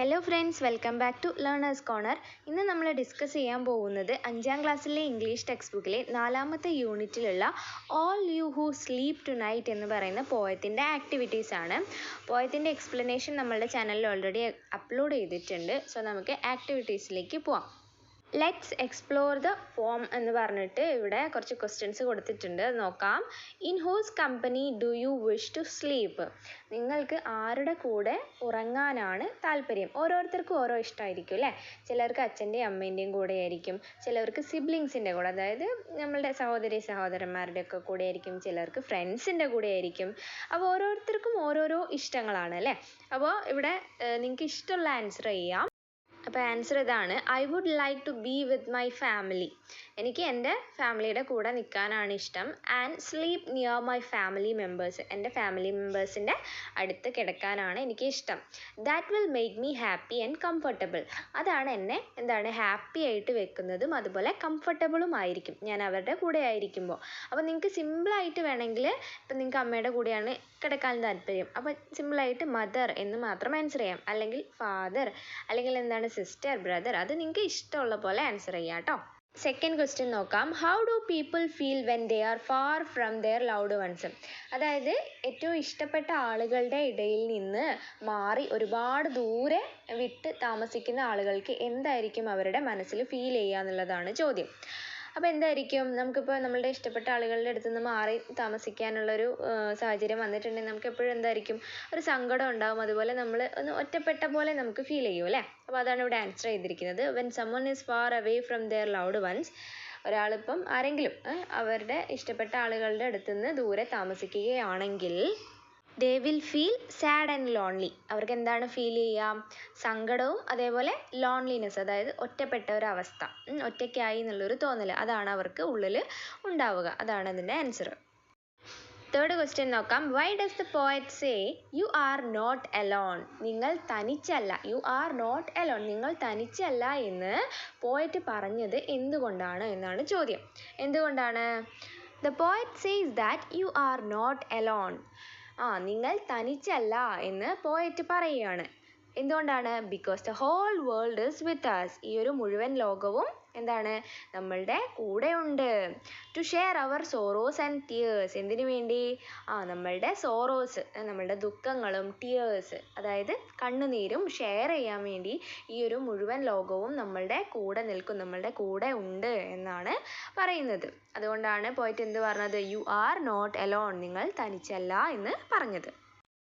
Hello friends, welcome back to learners corner. ഇന്ന് നമ്മൾ discuss ചെയ്യാൻ പോകുന്നത് 5ാം ക്ലാസ്സിലെ ഇംഗ്ലീഷ് ടെക്സ്റ്റ് ബുക്കിലെ 4ാമത്തെ യൂണിറ്റിലുള്ള all you who sleep tonight എന്ന് പറയുന്ന പോയത്തിൻ്റെ ആക്ടിവിറ്റീസ് ആണ്. പോയത്തിൻ്റെ എക്സ്പ്ലനേഷൻ നമ്മളുടെ ചാനലിൽ ഓൾറെഡി അപ്ലോഡ് ചെയ്തിട്ടുണ്ട്. സോ നമുക്ക് ആക്ടിവിറ്റീസിലേക്ക് പോവാം. ലെറ്റ്സ് എക്സ്പ്ലോർ ദ പോം എന്ന് പറഞ്ഞിട്ട് ഇവിടെ കുറച്ച് ക്വസ്റ്റ്യൻസ് കൊടുത്തിട്ടുണ്ട്, നോക്കാം. In whose company do you wish to sleep? നിങ്ങൾക്ക് ആരുടെ കൂടെ ഉറങ്ങാനാണ് താല്പര്യം? ഓരോരുത്തർക്കും ഓരോ ഇഷ്ടമായിരിക്കും അല്ലേ? ചിലർക്ക് അച്ഛൻ്റെയും അമ്മേൻ്റെയും കൂടെ ആയിരിക്കും, ചിലർക്ക് സിബ്ലിങ്സിൻ്റെ കൂടെ, അതായത് നമ്മളുടെ സഹോദരന്മാരുടെ ഒക്കെ കൂടെ ആയിരിക്കും, ചിലർക്ക് ഫ്രണ്ട്സിൻ്റെ കൂടെ ആയിരിക്കും. അപ്പോൾ ഓരോരുത്തർക്കും ഓരോരോ ഇഷ്ടങ്ങളാണ് അല്ലേ? അപ്പോൾ ഇവിടെ നിങ്ങൾക്ക് ഇഷ്ടമുള്ള ആൻസർ ചെയ്യാം. അപ്പോൾ ആൻസർ ഇതാണ്: I would like to be with my family. എനിക്ക് എൻ്റെ ഫാമിലിയുടെ കൂടെ നിൽക്കാനാണ് ഇഷ്ടം. And sleep near my family members. എൻ്റെ ഫാമിലി മെമ്പേഴ്സിൻ്റെ അടുത്ത് കിടക്കാനാണ് എനിക്ക് ഇഷ്ടം. That will make me happy and comfortable. അതാണ് എന്നെ ഹാപ്പി ആയിട്ട് വെക്കുന്നതും അതുപോലെ കംഫർട്ടബിളും ആയിരിക്കും ഞാൻ അവരുടെ കൂടെ ആയിരിക്കുമ്പോൾ. അപ്പോൾ നിങ്ങൾക്ക് സിമ്പിളായിട്ട് വേണമെങ്കിൽ, ഇപ്പം നിങ്ങൾക്ക് അമ്മയുടെ കൂടെയാണ് കിടക്കാൻ താല്പര്യം, അപ്പോൾ സിമ്പിളായിട്ട് മദർ എന്ന് മാത്രം ആൻസർ ചെയ്യാം, അല്ലെങ്കിൽ ഫാദർ, അല്ലെങ്കിൽ എന്താണ് സിസ്റ്റർ, ബ്രദർ. അത് നിങ്ങൾക്ക് ഇഷ്ടമുള്ള പോലെ ആൻസർ ചെയ്യാം കേട്ടോ. സെക്കൻഡ് ക്വസ്റ്റ്യൻ നോക്കാം. How do people feel when they are far from their loved ones? അതായത് ഏറ്റവും ഇഷ്ടപ്പെട്ട ആളുകളുടെ ഇടയിൽ നിന്ന് മാറി ഒരുപാട് ദൂരെ വിട്ട് താമസിക്കുന്ന ആളുകൾക്ക് എന്തായിരിക്കും അവരുടെ മനസ്സിൽ ഫീൽ ചെയ്യുക എന്നുള്ളതാണ് ചോദ്യം. അപ്പോൾ എന്തായിരിക്കും, നമുക്കിപ്പോൾ നമ്മളുടെ ഇഷ്ടപ്പെട്ട ആളുകളുടെ അടുത്ത് നിന്ന് മാറി താമസിക്കാനുള്ളൊരു സാഹചര്യം വന്നിട്ടുണ്ടെങ്കിൽ നമുക്ക് എപ്പോഴും എന്തായിരിക്കും, ഒരു സങ്കടം ഉണ്ടാകും, അതുപോലെ നമ്മൾ ഒന്ന് ഒറ്റപ്പെട്ട പോലെ നമുക്ക് ഫീൽ ചെയ്യും അല്ലേ? അപ്പോൾ അതാണ് ഇവിടെ ആൻസർ ചെയ്തിരിക്കുന്നത്. When someone is far away from their loved ones. ഒരാളിപ്പം ആരെങ്കിലും അവരുടെ ഇഷ്ടപ്പെട്ട ആളുകളുടെ അടുത്ത് നിന്ന് ദൂരെ താമസിക്കുകയാണെങ്കിൽ they will feel sad and lonely. അവർക്ക് എന്താണ് ഫീൽ ചെയ്യുക? സങ്കടവും അതേപോലെ ലോൺലിനെസ്, അതായത് ഒറ്റപ്പെട്ട ഒരവസ്ഥ, ഒറ്റയ്ക്കായി എന്നുള്ളൊരു തോന്നൽ, അതാണ് അവർക്ക് ഉള്ളിൽ ഉണ്ടാവുക. അതാണ് അതിൻ്റെ ആൻസർ. തേർഡ് ക്വസ്റ്റ്യൻ നോക്കാം. Why does the poet say you are not alone? നിങ്ങൾ തനിച്ചല്ല. യു ആർ നോട്ട് അലോൺ, നിങ്ങൾ തനിച്ചല്ല എന്ന് പോയറ്റ് പറഞ്ഞത് എന്തുകൊണ്ടാണ് എന്നാണ് ചോദ്യം. എന്തുകൊണ്ടാണ്? The poet says that you are not alone. നിങ്ങൾ തനിച്ചല്ല എന്ന് പോയറ്റ് പറയുകയാണ്. എന്തുകൊണ്ടാണ്? Because the whole world is with us. ഈ ഒരു മുഴുവൻ ലോകവും എന്താണ്? നമ്മളുടെ കൂടെ ഉണ്ട്. To share our sorrows and tears. എന്തിനു വേണ്ടി? നമ്മളുടെ സോറോസ്, നമ്മളുടെ ദുഃഖങ്ങളും, ടിയേഴ്സ് അതായത് കണ്ണുനീരും ഷെയർ ചെയ്യാൻ വേണ്ടി ഈ ഒരു മുഴുവൻ ലോകവും നമ്മളുടെ കൂടെ നിൽക്കും, നമ്മളുടെ കൂടെ ഉണ്ട് എന്നാണ് പറയുന്നത്. അതുകൊണ്ടാണ് പോയിട്ട് എന്ത് പറഞ്ഞത്? യു ആർ നോട്ട് അലോൺ, നിങ്ങൾ തനിച്ചല്ല എന്ന് പറഞ്ഞത്.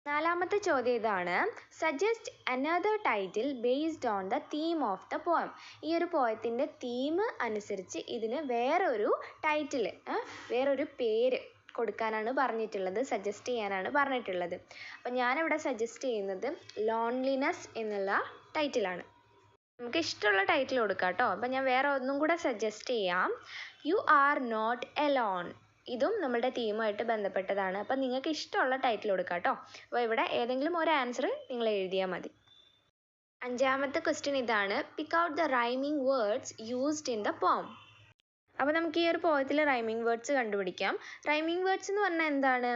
നാലാമത്തെ ചോദ്യം ഇതാണ്: suggest another title based on the theme of the poem. ഈ ഒരു പോയത്തിൻ്റെ തീം അനുസരിച്ച് ഇതിന് വേറൊരു ടൈറ്റിൽ, വേറൊരു പേര് കൊടുക്കാനാണ് പറഞ്ഞിട്ടുള്ളത്, സജസ്റ്റ് ചെയ്യാനാണ് പറഞ്ഞിട്ടുള്ളത്. അപ്പം ഞാനിവിടെ സജസ്റ്റ് ചെയ്യുന്നത് ലോൺലിനെസ് എന്നുള്ള ടൈറ്റിലാണ്. നമുക്ക് ഇഷ്ടമുള്ള ടൈറ്റിൽ കൊടുക്കാം കേട്ടോ. അപ്പം ഞാൻ വേറെ ഒന്നും കൂടെ സജസ്റ്റ് ചെയ്യാം. You are not alone. ഇതും നമ്മുടെ തീമുമായിട്ട് ബന്ധപ്പെട്ടതാണ്. അപ്പം നിങ്ങൾക്ക് ഇഷ്ടമുള്ള ടൈറ്റിൽ കൊടുക്കാം കേട്ടോ. അപ്പോൾ ഇവിടെ ഏതെങ്കിലും ഒരു ആൻസർ നിങ്ങൾ എഴുതിയാൽ മതി. അഞ്ചാമത്തെ ക്വസ്റ്റ്യൻ ഇതാണ്: pick out the rhyming words used in the poem. അപ്പോൾ നമുക്ക് ഈ ഒരു പോയത്തിൽ റൈമിംഗ് വേർഡ്സ് കണ്ടുപിടിക്കാം. റൈമിംഗ് വേർഡ്സ് എന്ന് പറഞ്ഞാൽ എന്താണ്?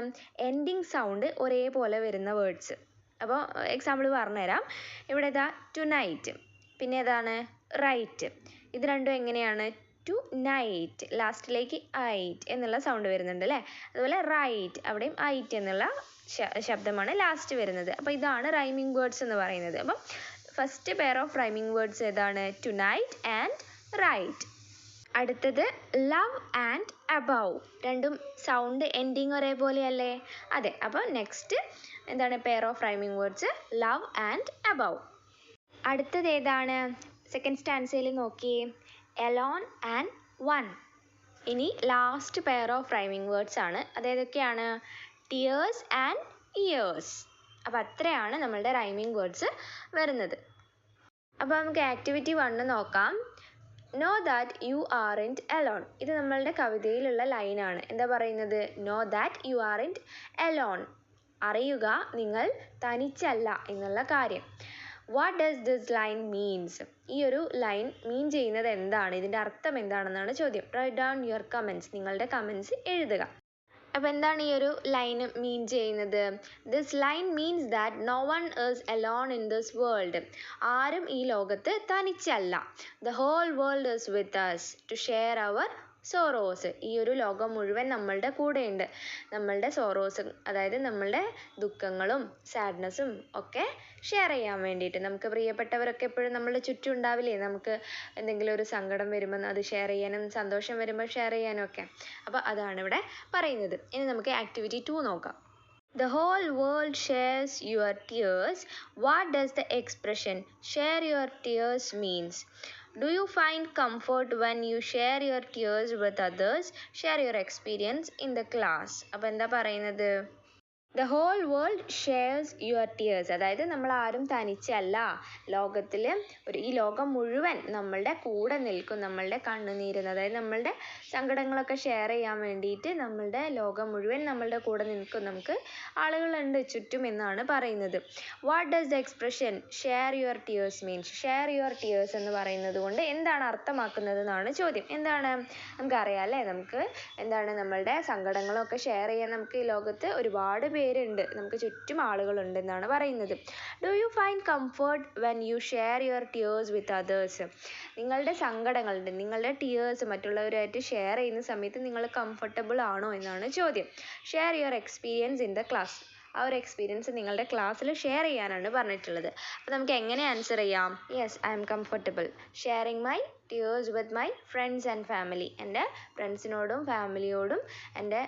എൻഡിങ് സൗണ്ട് ഒരേപോലെ വരുന്ന വേർഡ്സ്. അപ്പോൾ എക്സാമ്പിൾ പറഞ്ഞുതരാം. ഇവിടെ ഇതാ ടു നൈറ്റ്, പിന്നെ ഏതാണ്? റൈറ്റ്. ഇത് രണ്ടും എങ്ങനെയാണ്? ടു നൈറ്റ്, ലാസ്റ്റിലേക്ക് ഐറ്റ് എന്നുള്ള സൗണ്ട് വരുന്നുണ്ട് അല്ലേ? അതുപോലെ റൈറ്റ്, അവിടെയും ഐറ്റ് എന്നുള്ള ശബ്ദമാണ് ലാസ്റ്റ് വരുന്നത്. അപ്പോൾ ഇതാണ് റൈമിംഗ് വേർഡ്സ് എന്ന് പറയുന്നത്. അപ്പം first pair of rhyming words ഏതാണ്? Tonight and right. അടുത്തത് ലവ് ആൻഡ് അബവ്. രണ്ടും സൗണ്ട് എൻഡിങ് ഒരേപോലെ അല്ലേ? അതെ. അപ്പോൾ നെക്സ്റ്റ് എന്താണ് pair of rhyming words? Love and above. അടുത്തത് ഏതാണ്? സെക്കൻഡ് സ്റ്റാൻസയിൽ നോക്കിയേ, അലോൺ ആൻഡ് വൺ. ഇനി last pair of rhyming words ആണ്. അതേതൊക്കെയാണ്? Tears and ears. അപ്പോൾ അത്രയാണ് നമ്മളുടെ റൈമിംഗ് വേർഡ്സ് വരുന്നത്. അപ്പോൾ നമുക്ക് ആക്ടിവിറ്റി 1 നോക്കാം. Know that you aren't alone. ഇത് നമ്മളുടെ കവിതയിലുള്ള ലൈനാണ്. എന്താ പറയുന്നത്? Know that you aren't alone. അറിയുക, നിങ്ങൾ തനിച്ചല്ല എന്നുള്ള കാര്യം. What does this line means? ഈ ഒരു ലൈൻ മീൻ ചെയ്യുന്നത് എന്താണ്? ഇതിൻ്റെ അർത്ഥം എന്താണെന്നാണ് ചോദ്യം. Write down your comments. നിങ്ങളുടെ കമൻറ്റ്സ് എഴുതുക. അപ്പോൾ എന്താണ് ഈ ഒരു ലൈൻ മീൻ ചെയ്യുന്നത്? This line means that no one is alone in this world. ആരും ഈ ലോകത്ത് തനിച്ചല്ല. The whole world is with us to share our sorrows. ഈ ഒരു ലോകം മുഴുവൻ നമ്മളുടെ കൂടെയുണ്ട്. നമ്മളുടെ സോറോസ്, അതായത് നമ്മളുടെ ദുഃഖങ്ങളും സാഡ്നെസ്സും ഒക്കെ ഷെയർ ചെയ്യാൻ വേണ്ടിയിട്ട്. നമുക്ക് പ്രിയപ്പെട്ടവരൊക്കെ എപ്പോഴും നമ്മളുടെ ചുറ്റും ഉണ്ടാവില്ലേ? നമുക്ക് എന്തെങ്കിലും ഒരു സങ്കടം വരുമ്പോൾ അത് ഷെയർ ചെയ്യാനും സന്തോഷം വരുമ്പോൾ ഷെയർ ചെയ്യാനും ഒക്കെ. അപ്പോൾ അതാണ് ഇവിടെ പറയുന്നത്. ഇനി നമുക്ക് ആക്ടിവിറ്റി 2 നോക്കാം. The whole world shares your tears. What does the expression share your tears means? Do you find comfort when you share your tears with others? Share your experience in the class. അപ്പോൾ എന്താ പറയുന്നത്? The whole world shares your tears. അതായത് നമ്മൾ ആരും തനിച്ചല്ല. ലോകത്തിൽ ഈ ലോകം മുഴുവൻ നമ്മളുടെ കൂടെ നിൽക്കും. നമ്മളുടെ കണ്ണുനീരുന്ന്, അതായത് നമ്മളുടെ സങ്കടങ്ങളൊക്കെ ഷെയർ ചെയ്യാൻ വേണ്ടിയിട്ട് നമ്മളുടെ ലോകം മുഴുവൻ നമ്മളുടെ കൂടെ നിൽക്കും. നമുക്ക് ആളുകളുണ്ട് ചുറ്റും എന്നാണ് പറയുന്നത്. What does the expression share your tears means? Share your tears എന്ന് പറയുന്നത് കൊണ്ട് എന്താണ് അർത്ഥമാക്കുന്നത് എന്നാണ് ചോദ്യം. എന്താണ്? നമുക്കറിയാം അല്ലേ, നമുക്ക് എന്താണ് നമ്മളുടെ സങ്കടങ്ങളൊക്കെ ഷെയർ ചെയ്യാൻ നമുക്ക് ഈ ലോകത്ത് ഒരുപാട് പേരുണ്ട്, നമുക്ക് ചുറ്റും ആളുകളുണ്ട് എന്നാണ് പറയുന്നത്. Do you find comfort when you share your tears with others? നിങ്ങളുടെ സങ്കടങ്ങളുണ്ട്, നിങ്ങളുടെ ടിയേഴ്സ് മറ്റുള്ളവരുമായിട്ട് ഷെയർ ചെയ്യുന്ന സമയത്ത് നിങ്ങൾ കംഫർട്ടബിൾ ആണോ എന്നാണ് ചോദ്യം. Share your experience in the class. ആ ഒരു എക്സ്പീരിയൻസ് നിങ്ങളുടെ ക്ലാസ്സിൽ ഷെയർ ചെയ്യാനാണ് പറഞ്ഞിട്ടുള്ളത്. അപ്പോൾ നമുക്ക് എങ്ങനെ ആൻസർ ചെയ്യാം? Yes, I M comfortable sharing my tears with my friends and family. എൻ്റെ ഫ്രണ്ട്സിനോടും ഫാമിലിയോടും എൻ്റെ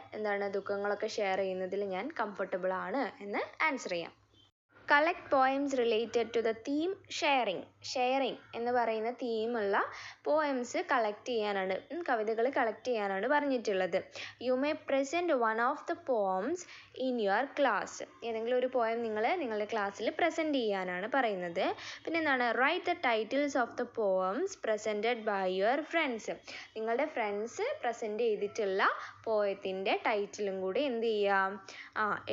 ദുഃഖങ്ങളൊക്കെ ഷെയർ ചെയ്യുന്നതിൽ ഞാൻ കംഫർട്ടബിൾ ആണ് എന്ന് ആൻസർ ചെയ്യാം. Collect poems related to the theme sharing. Sharing എന്ന് പറയുന്ന തീമുള്ള പോയംസ് കളക്ട് ചെയ്യാനാണ്, കവിതകൾ കളക്ട് ചെയ്യാനാണ് പറഞ്ഞിട്ടുള്ളത്. You may present one of the poems in your class. ഏതെങ്കിലും ഒരു പോയം നിങ്ങളുടെ ക്ലാസ്സിൽ പ്രസൻറ്റ് ചെയ്യാനാണ് പറയുന്നത്. പിന്നെ എന്താണ്? Write the titles of the poems presented by your friends. നിങ്ങളുടെ ഫ്രണ്ട്സ് പ്രസൻറ്റ് ചെയ്തിട്ടുള്ള പോയത്തിൻ്റെ ടൈറ്റിലും കൂടി എന്ത് ചെയ്യുക?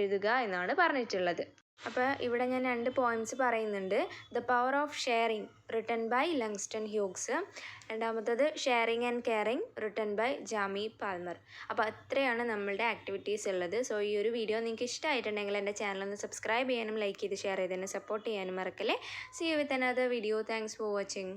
എഴുതുക എന്നാണ് പറഞ്ഞിട്ടുള്ളത്. അപ്പോൾ ഇവിടെ ഞാൻ 2 പോയിംസ് പറയുന്നുണ്ട്. The power of sharing written by Langston Hughes. രണ്ടാമത്തത് sharing and caring written by Jamie Palmer. അപ്പോൾ അത്രയാണ് നമ്മളുടെ ആക്ടിവിറ്റീസ് ഉള്ളത്. സോ ഈ ഒരു വീഡിയോ നിങ്ങൾക്ക് ഇഷ്ടമായിട്ടുണ്ടെങ്കിൽ എൻ്റെ ചാനൽ ഒന്ന് സബ്സ്ക്രൈബ് ചെയ്യാനും ലൈക്ക് ചെയ്ത് ഷെയർ ചെയ്ത് തന്നെ സപ്പോർട്ട് ചെയ്യാനും മറക്കല്ലേ. See you with another video. Thanks for watching.